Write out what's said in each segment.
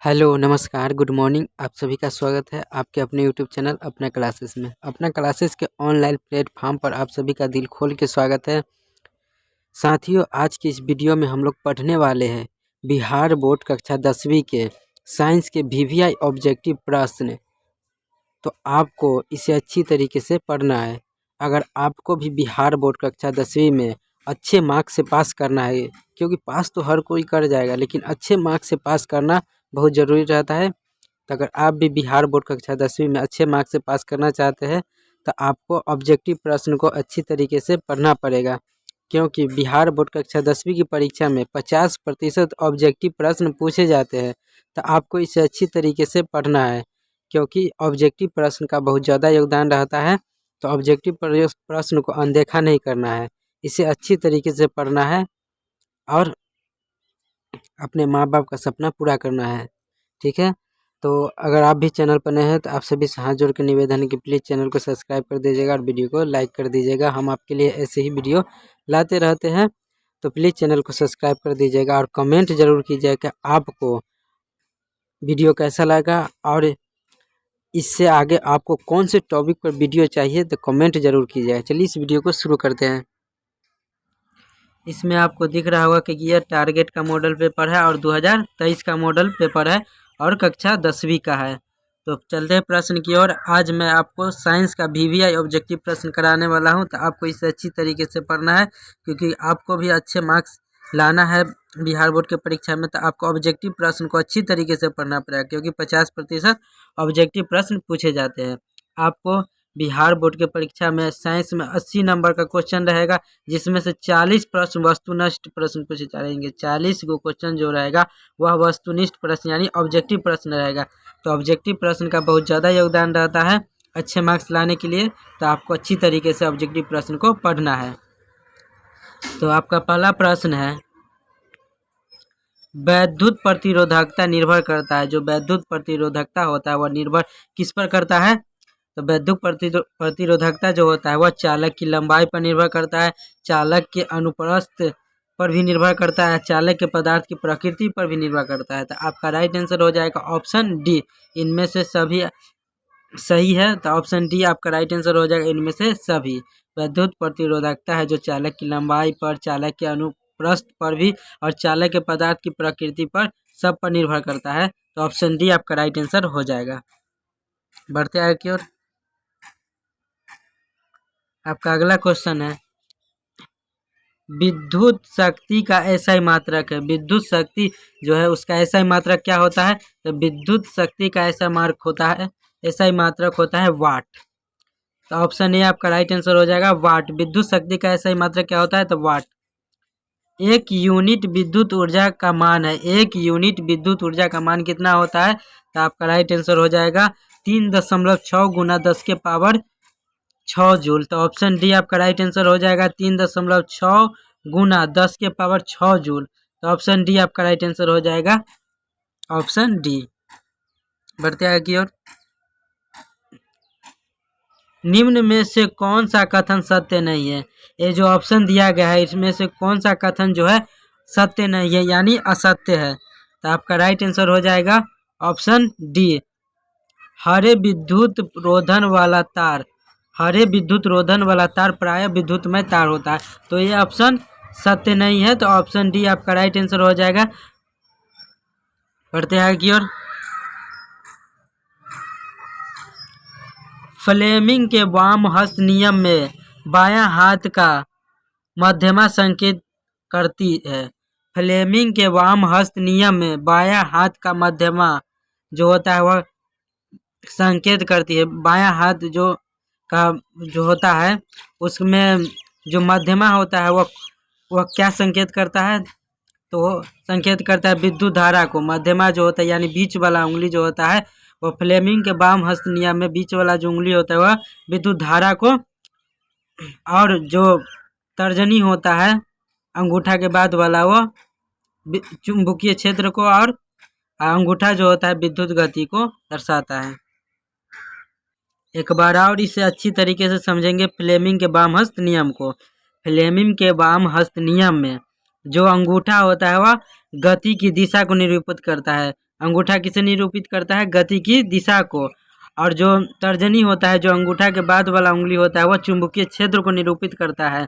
Hello, नमस्कार, good morning. आप सभी का स्वागत है आपके अपने यूट्यूब चैनल अपना क्लासेस में। अपना क्लासेस के ऑनलाइन प्लेटफॉर्म पर आप सभी का दिल खोल के स्वागत है। साथियों, आज की इस वीडियो में हम लोग पढ़ने वाले हैं बिहार बोर्ड कक्षा 10वीं के साइंस के वीवीआई ऑब्जेक्टिव प्रश्न। तो आपको इसे अच्छी तरीके से पढ़ना है। अगर आपको भी बिहार बोर्ड कक्षा 10वीं में अच्छे मार्क्स से पास करना है, क्योंकि पास तो हर कोई कर जाएगा, लेकिन अच्छे मार्क्स से पास करना बहुत ज़रूरी रहता है। तो अगर आप भी बिहार बोर्ड कक्षा 10वीं में अच्छे मार्क्स से पास करना चाहते हैं, तो आपको ऑब्जेक्टिव प्रश्न को अच्छी तरीके से पढ़ना पड़ेगा, क्योंकि बिहार बोर्ड कक्षा 10वीं की परीक्षा में 50% ऑब्जेक्टिव प्रश्न पूछे जाते हैं। तो आपको इसे अच्छी तरीके से पढ़ना है, क्योंकि ऑब्जेक्टिव प्रश्न का बहुत ज़्यादा योगदान रहता है। तो ऑब्जेक्टिव प्रश्न को अनदेखा नहीं करना है, इसे अच्छी तरीके से पढ़ना है और अपने माँ बाप का सपना पूरा करना है। ठीक है, तो अगर आप भी चैनल पर नए हैं तो आप सभी से हाथ जोड़ के निवेदन है कि प्लीज़ चैनल को सब्सक्राइब कर दीजिएगा और वीडियो को लाइक कर दीजिएगा। हम आपके लिए ऐसे ही वीडियो लाते रहते हैं, तो प्लीज़ चैनल को सब्सक्राइब कर दीजिएगा और कमेंट ज़रूर कीजिएगा कि आपको वीडियो कैसा लगा और इससे आगे आपको कौन से टॉपिक पर वीडियो चाहिए, तो कमेंट ज़रूर कीजिएगा। चलिए इस वीडियो को शुरू करते हैं। इसमें आपको दिख रहा होगा कि यह टारगेट का मॉडल पेपर है और 2023 का मॉडल पेपर है और कक्षा 10वीं का है। तो चलते हैं प्रश्न की ओर। आज मैं आपको साइंस का वीवीआई ऑब्जेक्टिव प्रश्न कराने वाला हूं, तो आपको इसे अच्छी तरीके से पढ़ना है, क्योंकि आपको भी अच्छे मार्क्स लाना है बिहार बोर्ड के परीक्षा में। तो आपको ऑब्जेक्टिव प्रश्न को अच्छी तरीके से पढ़ना पड़ेगा, क्योंकि 50% ऑब्जेक्टिव प्रश्न पूछे जाते हैं। आपको बिहार बोर्ड के परीक्षा में साइंस में 80 नंबर का क्वेश्चन रहेगा, जिसमें से 40 प्रश्न वस्तुनिष्ठ प्रश्न पूछे जाएंगे। 40 गो क्वेश्चन जो रहेगा वह वस्तुनिष्ठ प्रश्न यानी ऑब्जेक्टिव प्रश्न रहेगा। तो ऑब्जेक्टिव प्रश्न का बहुत ज़्यादा योगदान रहता है अच्छे मार्क्स लाने के लिए। तो आपको अच्छी तरीके से ऑब्जेक्टिव प्रश्न को पढ़ना है। तो आपका पहला प्रश्न है, वैद्युत प्रतिरोधकता निर्भर करता है। जो वैद्युत प्रतिरोधकता होता है वह निर्भर किस पर करता है? तो वैद्युत प्रतिरोधकता जो होता है वह चालक की लंबाई पर निर्भर करता है, चालक के अनुप्रस्थ पर भी निर्भर करता है, चालक के पदार्थ की प्रकृति पर भी निर्भर करता है। तो आपका राइट आंसर हो जाएगा ऑप्शन डी। इनमें से सभी सही है, तो ऑप्शन डी आपका राइट आंसर हो जाएगा इनमें से सभी। वैद्युत प्रतिरोधकता है जो चालक की लंबाई पर, चालक के अनुप्रस्थ पर भी और चालक के पदार्थ की प्रकृति पर सब पर निर्भर करता है। तो ऑप्शन डी आपका राइट आंसर हो जाएगा। बढ़ते आगे की ओर। आपका अगला क्वेश्चन है, विद्युत शक्ति का एसआई मात्रक है। विद्युत शक्ति जो है उसका एसआई मात्रक क्या होता है? तो विद्युत शक्ति का एसआई मात्रक होता है वाट। तो ऑप्शन ए आपका राइट आंसर हो जाएगा वाट। विद्युत शक्ति का एसआई मात्रक क्या होता है? तो वाट। एक यूनिट विद्युत ऊर्जा का मान है। एक यूनिट विद्युत ऊर्जा का मान कितना होता है? तो आपका राइट आंसर हो जाएगा 3.6 गुना 10 के पावर 6 जूल। तो ऑप्शन डी आपका राइट आंसर हो जाएगा 3.6 गुना 10 के पावर 6 जूल। तो ऑप्शन डी आपका राइट आंसर हो जाएगा ऑप्शन डी। बढ़ते आगे की ओर। निम्न में से कौन सा कथन सत्य नहीं है? ये जो ऑप्शन दिया गया है इसमें से कौन सा कथन जो है सत्य नहीं है यानी असत्य है? तो आपका राइट आंसर हो जाएगा ऑप्शन डी। हरे विद्युत रोधन वाला तार, हरे विद्युत रोधन वाला तार प्राय विद्युतमय तार होता है। तो ये ऑप्शन सत्य नहीं है, तो ऑप्शन डी आपका राइट आंसर हो जाएगा। बढ़ते हैं की ओर। फ्लेमिंग के वाम हस्त नियम में बायां हाथ का मध्यमा संकेत करती है। फ्लेमिंग के वाम हस्त नियम में बायां हाथ का मध्यमा जो होता है वह संकेत करती है। बायां हाथ जो होता है उसमें जो मध्यमा होता है वह क्या संकेत करता है? तो वो संकेत करता है विद्युत धारा को। मध्यमा जो होता है यानी बीच वाला उंगली जो होता है वो फ्लेमिंग के वाम हस्त नियम में बीच वाला जो उंगली होता है वह विद्युत धारा को, और जो तर्जनी होता है अंगूठा के बाद वाला वो चुंबकीय क्षेत्र को, और अंगूठा जो होता है विद्युत गति को दर्शाता है। एक बार और इसे अच्छी तरीके से समझेंगे फ्लेमिंग के वाम हस्त नियम को। फ्लेमिंग के वाम हस्त नियम में जो अंगूठा होता है वह गति की दिशा को निरूपित करता है। अंगूठा किसे निरूपित करता है? गति की दिशा को। और जो तर्जनी होता है, जो अंगूठा के बाद वाला उंगली होता है, वह चुंबकीय क्षेत्र को निरूपित करता है।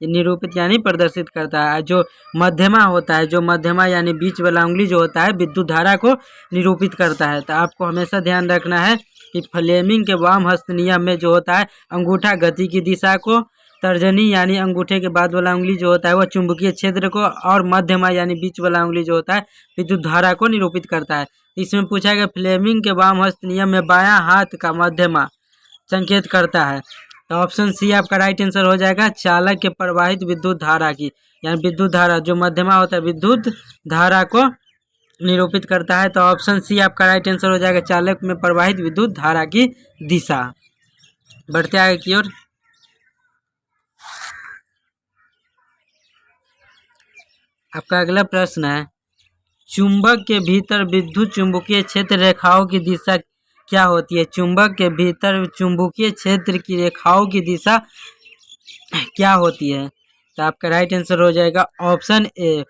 ये निरूपित यानी प्रदर्शित करता है। जो मध्यमा होता है, जो मध्यमा यानी बीच वाला उंगली जो होता है, विद्युत धारा को निरूपित करता है। तो आपको हमेशा ध्यान रखना है कि फ्लेमिंग के वाम हस्त नियम में जो होता है, अंगूठा गति की दिशा को, तर्जनी यानी अंगूठे के बाद वाला उंगली जो होता है वह चुंबकीय क्षेत्र को, और मध्यमा यानी बीच वाला उंगली जो होता है विद्युत धारा को निरूपित करता है। इसमें पूछा गया फ्लेमिंग के वाम हस्त नियम में बायां हाथ का मध्यमा संकेत करता है। तो ऑप्शन सी आपका राइट आंसर हो जाएगा, चालक के प्रवाहित विद्युत धारा की, यानी विद्युत धारा जो मध्यमा होता है विद्युत धारा को निरूपित करता है। तो ऑप्शन सी आपका राइट आंसर हो जाएगा, चालक में प्रवाहित विद्युत धारा की दिशा। बढ़ते आगे की ओर। आपका अगला प्रश्न है, चुंबक के भीतर विद्युत चुंबकीय क्षेत्र रेखाओं की दिशा क्या होती है? चुंबक के भीतर चुंबकीय क्षेत्र की रेखाओं की दिशा क्या होती है? तो आपका राइट आंसर हो जाएगा ऑप्शन ए,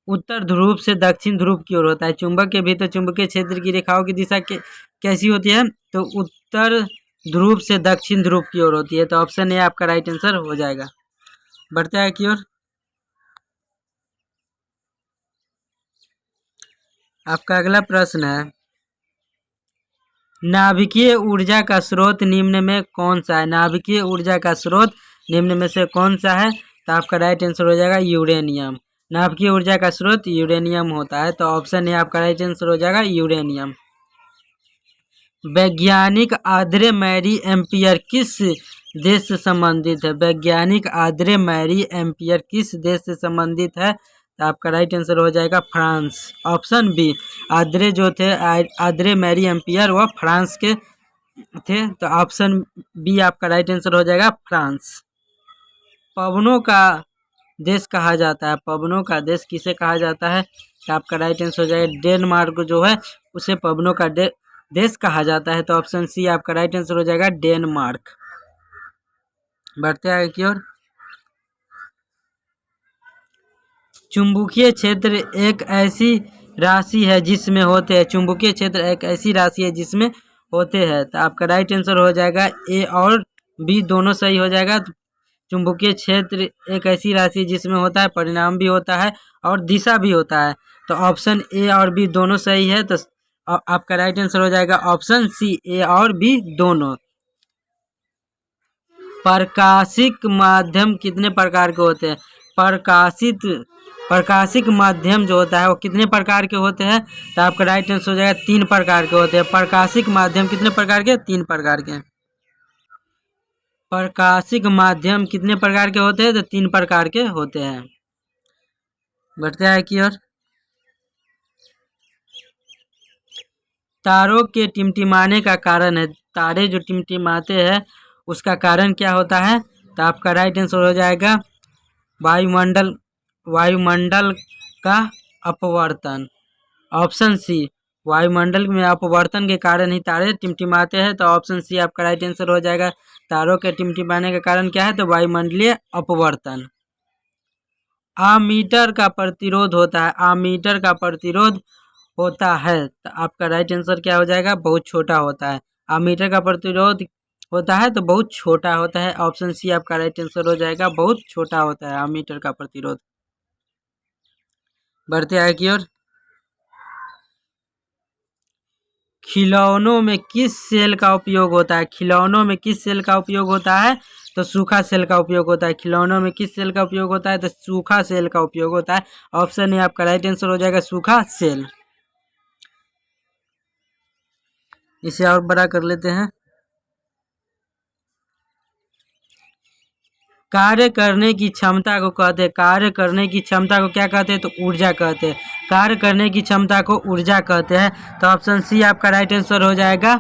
उत्तर ध्रुव से दक्षिण ध्रुव की ओर होता है। चुंबक के भीतर चुंबकीय क्षेत्र की रेखाओं की दिशा कैसी होती है? तो उत्तर ध्रुव से दक्षिण ध्रुव की ओर होती है। तो ऑप्शन ए आपका राइट आंसर हो जाएगा। बढ़ते आगे की ओर। आपका अगला प्रश्न है, नाभिकीय ऊर्जा का स्रोत निम्न में कौन सा है? नाभिकीय ऊर्जा का स्रोत निम्न में से कौन सा है? तो आपका राइट आंसर हो जाएगा यूरेनियम। नाभिकीय ऊर्जा का स्रोत यूरेनियम होता है। तो ऑप्शन ए आपका राइट आंसर हो जाएगा यूरेनियम। वैज्ञानिक आंद्रे मैरी एम्पियर किस देश से संबंधित है? वैज्ञानिक आंद्रे मैरी एम्पियर किस देश से संबंधित है? तो आपका राइट आंसर हो जाएगा फ्रांस। ऑप्शन बी, आंद्रे जो थे आंद्रे मैरी एम्पियर वह फ्रांस के थे। तो ऑप्शन बी आपका राइट आंसर हो जाएगा फ्रांस। पवनों का देश कहा जाता है, पवनों का देश किसे कहा जाता है? तो आपका राइट आंसर हो जाएगा डेनमार्क जो है उसे पवनों का देश कहा जाता है। तो ऑप्शन सी आपका राइट आंसर हो जाएगा डेनमार्क। बढ़ते आगे की ओर। चुंबकीय क्षेत्र एक ऐसी राशि है जिसमें होते हैं, चुंबकीय क्षेत्र एक ऐसी राशि है जिसमें होते हैं। तो आपका राइट आंसर हो जाएगा ए और बी दोनों सही हो जाएगा। चुंबकीय क्षेत्र एक ऐसी राशि जिसमें होता है, परिणाम भी होता है और दिशा भी होता है। तो ऑप्शन ए और बी दोनों सही है। तो आपका राइट आंसर हो जाएगा ऑप्शन सी, ए और बी दोनों। प्रकाशिक माध्यम कितने प्रकार के होते हैं? प्रकाशिक माध्यम जो होता है वो कितने प्रकार के होते हैं? तो आपका राइट आंसर हो जाएगा 3 प्रकार के होते हैं। प्रकाशिक माध्यम कितने प्रकार के? 3 प्रकार के। प्रकाशिक माध्यम कितने प्रकार के होते हैं? तो 3 प्रकार के होते हैं। बढ़ते हैं की ओर। तारों के टिमटिमाने का कारण है, तारे जो टिमटिमाते हैं उसका कारण क्या होता है? तो आपका राइट आंसर हो जाएगा वायुमंडल का अपवर्तन। ऑप्शन सी, वायुमंडल में अपवर्तन के कारण ही तारे टिमटिमाते हैं। तो ऑप्शन सी आपका राइट आंसर हो जाएगा। तारों के टिमटिमाने का कारण क्या है? तो वायुमंडलीय अपवर्तन। आमीटर का प्रतिरोध होता है, आमीटर का प्रतिरोध होता है। तो आपका राइट आंसर क्या हो जाएगा? बहुत छोटा होता है। आमीटर का प्रतिरोध होता है तो बहुत छोटा होता है। ऑप्शन सी आपका राइट आंसर हो जाएगा, बहुत छोटा होता है आमीटर का प्रतिरोध। बढ़ते आगे की ओर। खिलौनों में किस सेल का उपयोग होता है? खिलौनों में किस सेल का उपयोग होता है? तो सूखा सेल का उपयोग होता है। खिलौनों में किस सेल का उपयोग होता है? तो सूखा सेल का उपयोग होता है। ऑप्शन ए आपका राइट आंसर हो जाएगा, सूखा सेल। इसे और बड़ा कर लेते हैं। कार्य करने की क्षमता को कहते हैं, कार्य करने की क्षमता को क्या कहते हैं? तो ऊर्जा कहते हैं। कार्य करने की क्षमता को ऊर्जा कहते हैं। तो ऑप्शन सी आपका राइट आंसर हो जाएगा।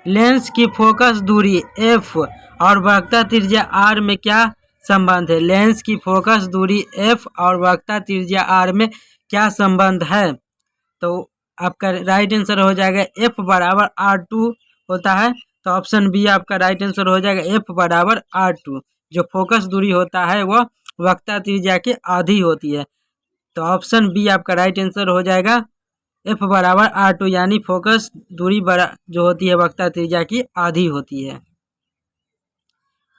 लेंस की फोकस दूरी f और वक्रता त्रिज्या r में क्या संबंध है? लेंस की फोकस दूरी f और वक्रता त्रिज्या r में क्या संबंध है? तो आपका राइट आंसर हो जाएगा f बराबर r2 होता है। तो ऑप्शन बी आपका राइट आंसर हो जाएगा, f बराबर r2। जो फोकस दूरी होता है वह वक्रता त्रिज्या के आधी होती है। तो ऑप्शन बी आपका राइट आंसर हो जाएगा, F बराबर R2 यानी फोकस दूरी जो होती है वक्ता त्रिज्या की आधी होती है।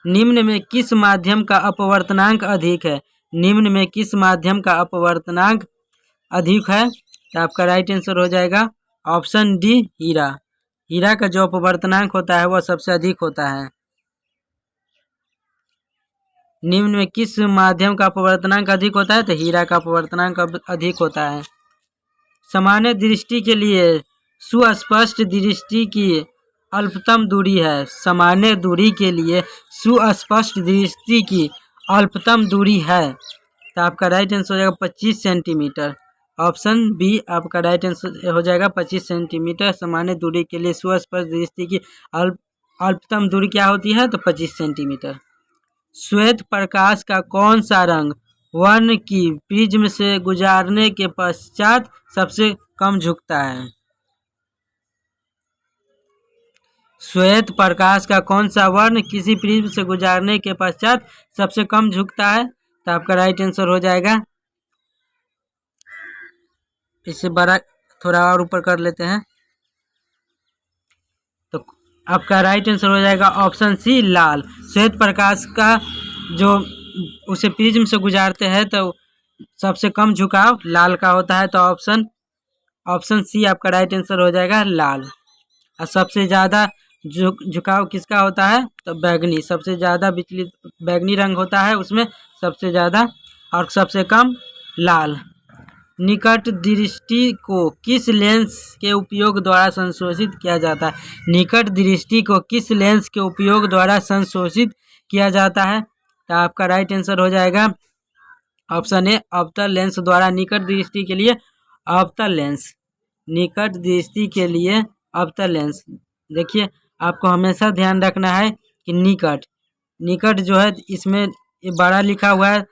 निम्न में किस माध्यम का अपवर्तनांक अधिक है? निम्न में किस माध्यम का अपवर्तनांक अधिक है? तो आपका राइट आंसर हो जाएगा ऑप्शन डी, हीरा। हीरा का जो अपवर्तनांक होता है वह सबसे अधिक होता है। निम्न में किस माध्यम का अपवर्तनांक अधिक होता है? तो हीरा का अपवर्तनांक अधिक होता है। सामान्य दृष्टि के लिए सुस्पष्ट दृष्टि की अल्पतम दूरी है। सामान्य दूरी के लिए सुस्पष्ट दृष्टि की अल्पतम दूरी है। तो आपका राइट आंसर हो जाएगा 25 सेंटीमीटर। ऑप्शन बी आपका राइट आंसर हो जाएगा 25 सेंटीमीटर। सामान्य दूरी के लिए सुस्पष्ट दृष्टि की अल्पतम दूरी क्या होती है? तो 25 सेंटीमीटर। श्वेत प्रकाश का कौन सा रंग वर्ण की प्रिज्म से गुजारने के पश्चात सबसे कम झुकता है? श्वेत प्रकाश का कौन सा वर्ण किसी प्रिज्म से गुजारने के पश्चात सबसे कम झुकता है? तो आपका राइट आंसर हो जाएगा, इससे बड़ा थोड़ा और ऊपर कर लेते हैं, तो आपका राइट आंसर हो जाएगा ऑप्शन सी, लाल। श्वेत प्रकाश का जो उसे प्रिज्म से गुजारते हैं तो सबसे कम झुकाव लाल का होता है। तो ऑप्शन सी आपका राइट आंसर हो जाएगा, लाल। और सबसे ज़्यादा झुकाव किसका होता है? तो बैगनी। सबसे ज़्यादा विचलित बैगनी रंग होता है उसमें सबसे ज़्यादा, और सबसे कम लाल। निकट दृष्टि को किस लेंस के उपयोग द्वारा संशोधित किया जाता है? निकट दृष्टि को किस लेंस के उपयोग द्वारा संशोधित किया जाता है? तो आपका राइट आंसर हो जाएगा ऑप्शन ए, अवतल लेंस द्वारा। निकट दृष्टि के लिए अवतल लेंस, निकट दृष्टि के लिए अवतल लेंस। देखिए आपको हमेशा ध्यान रखना है कि निकट जो है इसमें ये बड़ा लिखा हुआ है,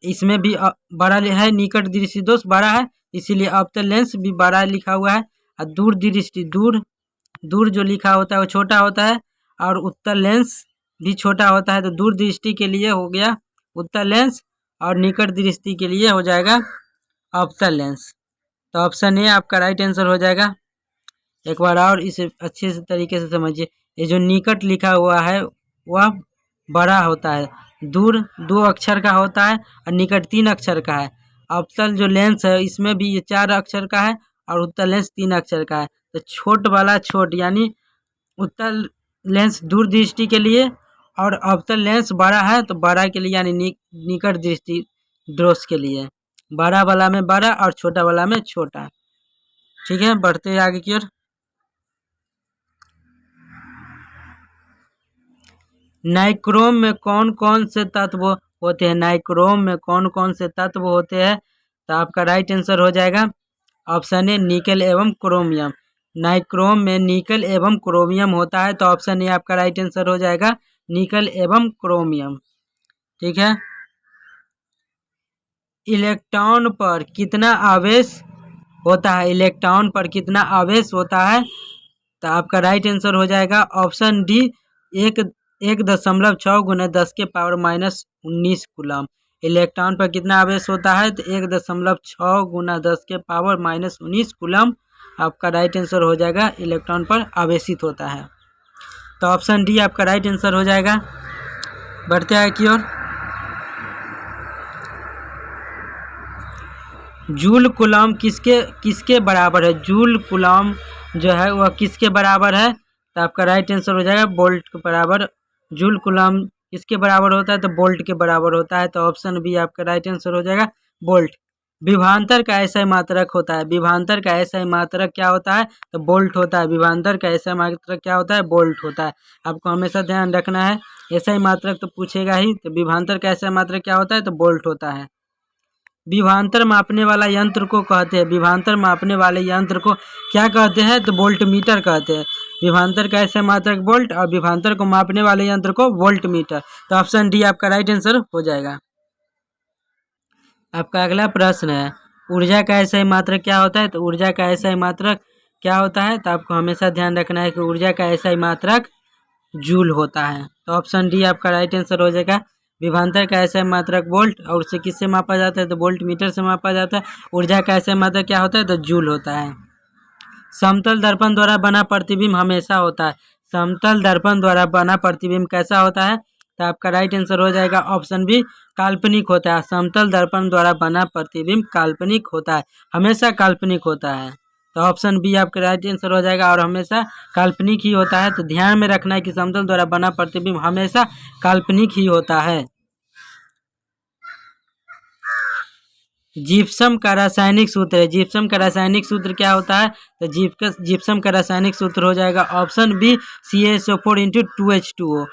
इसमें भी बड़ा है, निकट दृष्टि दोष बड़ा है इसीलिए अवतल लेंस भी बड़ा लिखा हुआ है। और दूर दृष्टि दूर जो लिखा होता है वो छोटा होता है, और उत्तल लेंस भी छोटा होता है। तो दूर दृष्टि के लिए हो गया उत्तल लेंस, और निकट दृष्टि के लिए हो जाएगा अवतल लेंस। तो ऑप्शन ए आपका राइट आंसर हो जाएगा। एक बार और इसे अच्छे से तरीके से समझिए, ये जो निकट लिखा हुआ है वह बड़ा होता है, दूर 2 अक्षर का होता है, और निकट 3 अक्षर का है। अवतल जो लेंस है इसमें भी ये 4 अक्षर का है, और उत्तल लेंस 3 अक्षर का है। तो छोट वाला छोट यानी उत्तल लेंस दूर दृष्टि के लिए, और अवतल लेंस बड़ा है तो बड़ा के लिए यानी निकट दृष्टि दोष के लिए। बड़ा वाला में बड़ा और छोटा वाला में छोटा। ठीक है, बढ़ते हैं आगे की ओर। नाइक्रोम में कौन कौन से तत्व होते हैं? नाइक्रोम में कौन कौन से तत्व होते हैं? तो आपका राइट आंसर हो जाएगा ऑप्शन ए, निकल एवं क्रोमियम। नाइक्रोम में निकल एवं क्रोमियम होता है। तो ऑप्शन ए आपका राइट आंसर हो जाएगा, निकल एवं क्रोमियम। ठीक है। इलेक्ट्रॉन पर कितना आवेश होता है? इलेक्ट्रॉन पर कितना आवेश होता है? तो आपका राइट आंसर हो जाएगा ऑप्शन डी, 1.6 गुना 10 के पावर -19 कूलम। इलेक्ट्रॉन पर कितना आवेश होता है? तो 1.6 गुना 10 के पावर -19 कूलम आपका राइट आंसर हो जाएगा, इलेक्ट्रॉन पर आवेशित होता है। तो ऑप्शन डी आपका राइट आंसर हो जाएगा। बढ़ते हैं की ओर। जूल कूलम किसके बराबर है? जूल कूलम जो है वह किसके बराबर है? तो आपका राइट आंसर हो जाएगा बोल्ट के बराबर। जूल कूलम किसके बराबर होता है? तो बोल्ट के बराबर होता है। तो ऑप्शन बी आपका राइट आंसर हो जाएगा, बोल्ट। विभवांतर का ऐसा मात्रक होता है? विभवांतर का ऐसा मात्रक क्या होता है? तो बोल्ट होता है। विभवांतर का ऐसा मात्रक क्या होता है? बोल्ट होता है। आपको हमेशा ध्यान रखना है, ऐसा ही मात्रक तो पूछेगा ही। तो विभवांतर का ऐसा मात्रक क्या होता है? तो बोल्ट होता है। विभवांतर मापने वाला यंत्र को कहते हैं, विभवांतर मापने वाले यंत्र को क्या कहते हैं? तो वोल्ट मीटर कहते हैं। विभवांतर का ऐसा मात्रक वोल्ट, और विभवांतर को मापने वाले यंत्र को वोल्ट मीटर। तो ऑप्शन डी आपका राइट आंसर हो जाएगा। आपका अगला प्रश्न है, ऊर्जा का ऐसा मात्रक क्या होता है? तो ऊर्जा का ऐसा मात्रक क्या होता है? तो आपको हमेशा ध्यान रखना है कि ऊर्जा का ऐसा मात्रक जूल होता है। तो ऑप्शन डी आपका राइट आंसर हो जाएगा, विभवांतर का ऐसा मात्रक वोल्ट, और उसे किससे मापा जाता है तो वोल्ट मीटर से मापा जाता है। ऊर्जा का ऐसा मात्रक क्या होता है तो जूल होता है। समतल दर्पण द्वारा बना प्रतिबिंब हमेशा होता है। समतल दर्पण द्वारा बना प्रतिबिंब कैसा होता है तो आपका राइट आंसर हो जाएगा ऑप्शन बी, काल्पनिक होता है। समतल दर्पण द्वारा बना प्रतिबिंब काल्पनिक होता है, हमेशा काल्पनिक होता है। तो ऑप्शन बी आपका राइट आंसर हो जाएगा और हमेशा काल्पनिक ही होता है। तो ध्यान में रखना है कि समतल द्वारा बना प्रतिबिंब हमेशा काल्पनिक ही होता है। जिप्सम का रासायनिक सूत्र है। जिप्सम का रासायनिक सूत्र क्या होता है तो जिप्सम का रासायनिक सूत्र हो जाएगा ऑप्शन बी, CaSO4 × 2H2O।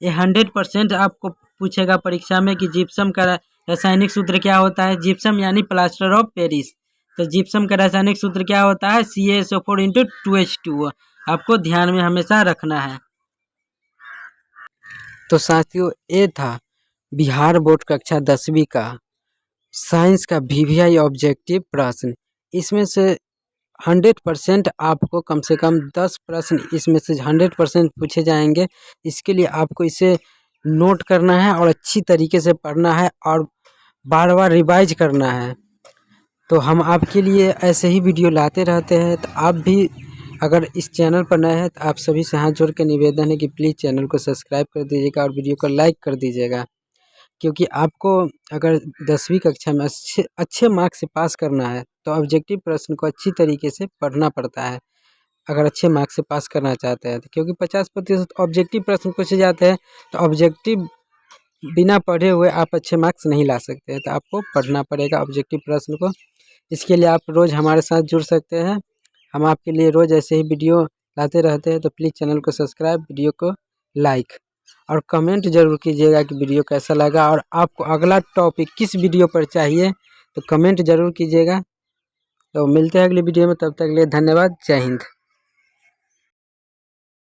ये 100% आपको पूछेगा परीक्षा में कि जिप्सम का रासायनिक सूत्र क्या होता है। जिप्सम यानी प्लास्टर ऑफ पेरिस। तो जिप्सम का रासायनिक सूत्र क्या होता है CaSO4 × 2H2O। आपको ध्यान में हमेशा रखना है। तो साथियों ये था बिहार बोर्ड कक्षा 10वीं का साइंस का VVI ऑब्जेक्टिव प्रश्न। इसमें से 100% आपको कम से कम 10 प्रश्न इसमें से 100% पूछे जाएंगे। इसके लिए आपको इसे नोट करना है और अच्छी तरीके से पढ़ना है और बार बार रिवाइज करना है। तो हम आपके लिए ऐसे ही वीडियो लाते रहते हैं। तो आप भी अगर इस चैनल पर नए हैं तो आप सभी से हाथ जोड़ के निवेदन है कि प्लीज़ चैनल को सब्सक्राइब कर दीजिएगा और वीडियो को लाइक कर दीजिएगा, क्योंकि आपको अगर 10वीं कक्षा में अच्छे मार्क्स से पास करना है तो ऑब्जेक्टिव प्रश्न को अच्छी तरीके से पढ़ना पड़ता है अगर अच्छे मार्क्स से पास करना चाहते हैं। तो क्योंकि 50% ऑब्जेक्टिव प्रश्न पूछे जाते हैं, तो ऑब्जेक्टिव बिना पढ़े हुए आप अच्छे मार्क्स नहीं ला सकते हैं। तो आपको पढ़ना पड़ेगा ऑब्जेक्टिव प्रश्न को। इसके लिए आप रोज़ हमारे साथ जुड़ सकते हैं। हम आपके लिए रोज़ ऐसे ही वीडियो लाते रहते हैं। तो प्लीज़ चैनल को सब्सक्राइब, वीडियो को लाइक और कमेंट जरूर कीजिएगा कि वीडियो कैसा लगा और आपको अगला टॉपिक किस वीडियो पर चाहिए, तो कमेंट जरूर कीजिएगा। तो मिलते हैं अगली वीडियो में, तब तक के लिए धन्यवाद। जय हिंद।